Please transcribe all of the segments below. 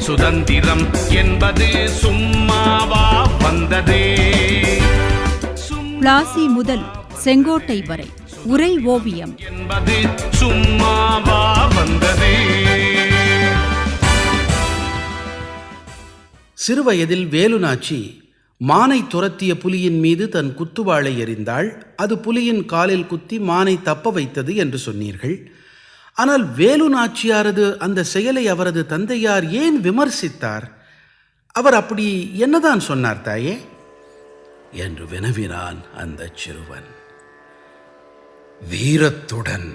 சுதந்திரம் என்பது சும்மாவா வந்ததே. பிளாசி முதல் செங்கோட்டை வரை உரை ஓவியம் என்பது சும்மாவா வந்ததே. சிறுவயதில் வேலுநாச்சி மானை துரத்திய புலியின் மீது தன் குத்துவாளை எறிந்தாள். அது புலியின் காலில் குத்தி மானை தப்ப வைத்தது என்று சொன்னீர்கள். ஆனால் வேலுநாச்சியாரது அந்த செயலை அவரது தந்தையார் ஏன் விமர்சித்தார்? அவர் அப்படி என்னதான் சொன்னார் தாயே என்று வினவினான் அந்த சிறுவன். வீரத்துடன்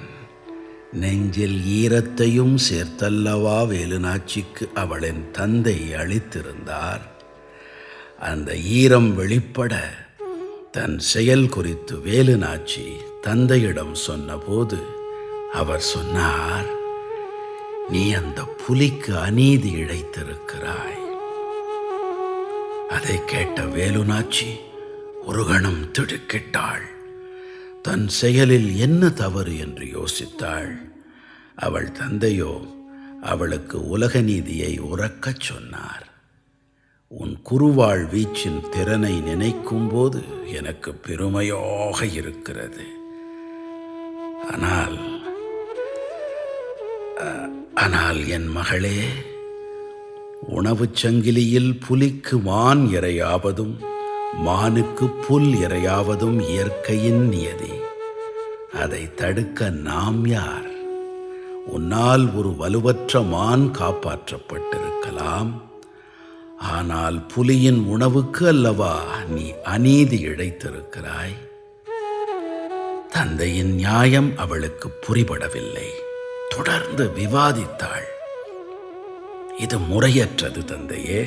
நெஞ்சில் ஈரத்தையும் சேர்த்தல்லவா வேலுநாச்சிக்கு அவளின் தந்தை அளித்திருந்தார். அந்த ஈரம் வெளிப்பட தன் செயல் குறித்து வேலுநாச்சி தந்தையிடம் சொன்னபோது அவர் சொன்னார், நீ அந்த புலிக்கு அநீதி இழைத்திருக்கிறாய். அதை கேட்ட வேலுநாச்சி ஒரு கணம் திடுக்கிட்டாள். தன் செயலில் என்ன தவறு என்று யோசித்தாள். அவள் தந்தையோ அவளுக்கு உலக நீதியை உரக்கச் சொன்னார். உன் குருவாள் வீச்சின் திறனை நினைக்கும் போது எனக்கு பெருமையாக இருக்கிறது. ஆனால் என் மகளே, உணவுச் சங்கிலியில் புலிக்கு மான் இரையாவதும் மானுக்கு புல் இரையாவதும் இயற்கையின் நியதி. அதை தடுக்க நாம் யார்? உன்னால் ஒரு வலுவற்ற மான் காப்பாற்றப்பட்டிருக்கலாம். ஆனால் புலியின் உணவுக்கு அல்லவா நீ அநீதி இழைத்திருக்கிறாய். தந்தையின் நியாயம் அவளுக்கு புரிபடவில்லை. தொடர்ந்து விவாதித்தாள். இது முறையற்றது தந்தையே.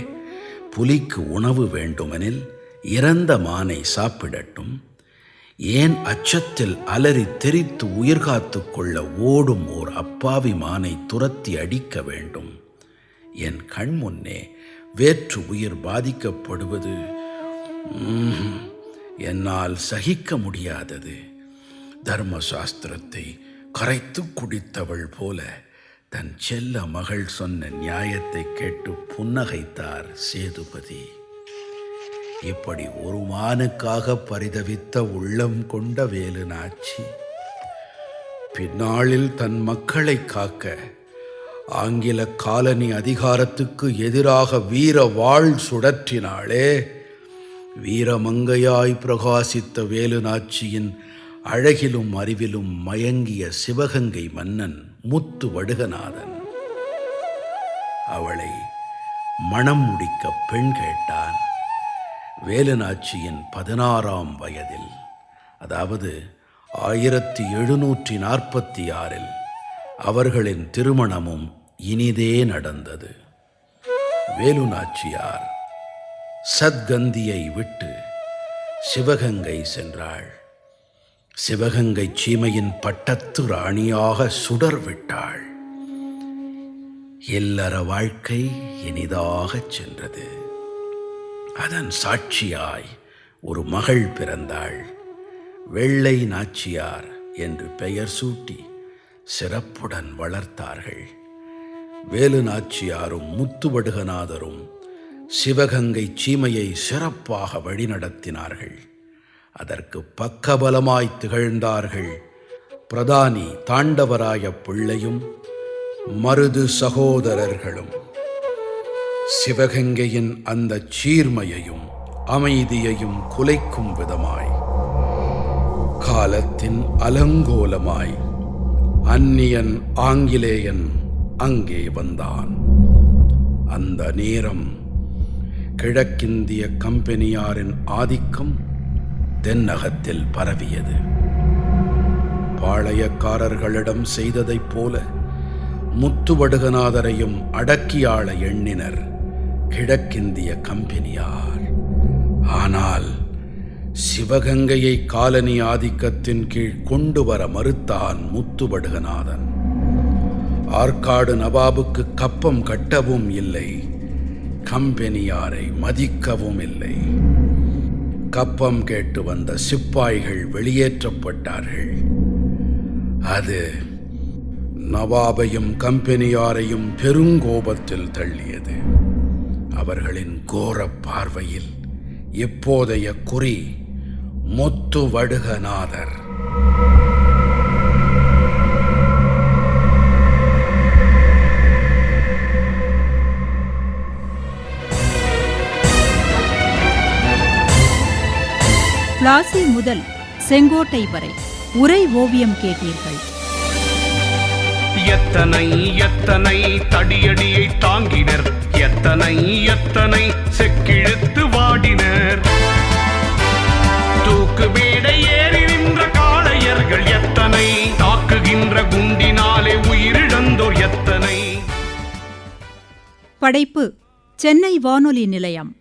புலிக்கு உணவு வேண்டுமெனில் இறந்த மானை சாப்பிடட்டும். ஏன் அச்சத்தில் அலறி தெரித்து உயிர் காத்து கொள்ள ஓடும் ஓர் அப்பாவி மானை துரத்தி அடிக்க வேண்டும்? என் கண் முன்னே வேற்று உயிர் பாதிக்கப்படுவது என்னால் சகிக்க முடியாதது. தர்மசாஸ்திரத்தை கரைத்து குடித்தவள் போல தன் செல்ல மகள் சொன்ன நியாயத்தை கேட்டு புன்னகைத்தார் சேதுபதி. இப்படி ஒரு மானுக்காக பரிதவித்த உள்ளம் கொண்ட வேலுநாச்சி பின்னாளில் தன் மக்களை காக்க ஆங்கில காலனி அதிகாரத்துக்கு எதிராக வீர வாழ் சுழற்றினாளே. வீரமங்கையாய் பிரகாசித்த வேலுநாச்சியின் அழகிலும் அறிவிலும் மயங்கிய சிவகங்கை மன்னன் முத்து வடுகநாதன் அவளை மணம் முடிக்க பெண் கேட்டான். வேலுநாச்சியின் 16ஆம் வயதில், அதாவது 1746 அவர்களின் திருமணமும் இனிதே நடந்தது. வேலுநாச்சியார் சத்கந்தியை விட்டு சிவகங்கை சென்றாள். சிவகங்கை சீமையின் பட்டத்து ராணியாக சுடர் விட்டாள். இல்லற வாழ்க்கை இனிதாகச் சென்றது. அதன் சாட்சியாய் ஒரு மகள் பிறந்தாள். வெள்ளை நாச்சியார் என்று பெயர் சூட்டி சிறப்புடன் வளர்த்தார்கள். வேலு நாச்சியாரும் முத்துவடுகநாதரும் சிவகங்கை சீமையை சிறப்பாக வழிநடத்தினார்கள். அதற்கு பக்கபலமாய் திகழ்ந்தார்கள் பிரதானி தாண்டவராய பிள்ளையும் மருது சகோதரர்களும். சிவகங்கையின் அந்த சீர்மையையும் அமைதியையும் குலைக்கும் விதமாய் காலத்தின் அலங்கோலமாய் அந்நியன் ஆங்கிலேயன் அங்கே வந்தான். அந்த நேரம் கிழக்கிந்திய கம்பெனியாரின் ஆதிக்கம் தென்னகத்தில் பரவியது. பாளையக்காரர்களிடம் செய்ததைப் போல முத்துவடுகநாதரையும் அடக்கியாள எண்ணினர் கிழக்கிந்திய கம்பெனியார். ஆனால் சிவகங்கையை காலனி ஆதிக்கத்தின் கீழ் கொண்டு வர மறுத்தான் முத்துவடுகநாதன். ஆற்காடு நவாபுக்கு கப்பம் கட்டவும் இல்லை, கம்பெனியாரை மதிக்கவும் இல்லை. கப்பம் கேட்டு வந்த சிப்பாய்கள் வெளியேற்றப்பட்டார்கள். அது நவாபையும் கம்பெனியாரையும் பெருங்கோபத்தில் தள்ளியது. அவர்களின் கோர பார்வையில் இப்போதைய குறி முத்து வடுகநாதர். பிளாசி முதல் செங்கோட்டை வரை உரை ஓவியம் கேட்டீர்கள். எத்தனை எத்தனை தடியடியை தாங்கினர், எத்தனை எத்தனை செக்கிழுத்து வாடினர். தூக்கு மேடை ஏறி நின்ற காளையர்கள் எத்தனை, தாக்குகின்ற குண்டினாலே உயிரிழந்தோர் எத்தனை. படைப்பு சென்னை வானொலி நிலையம்.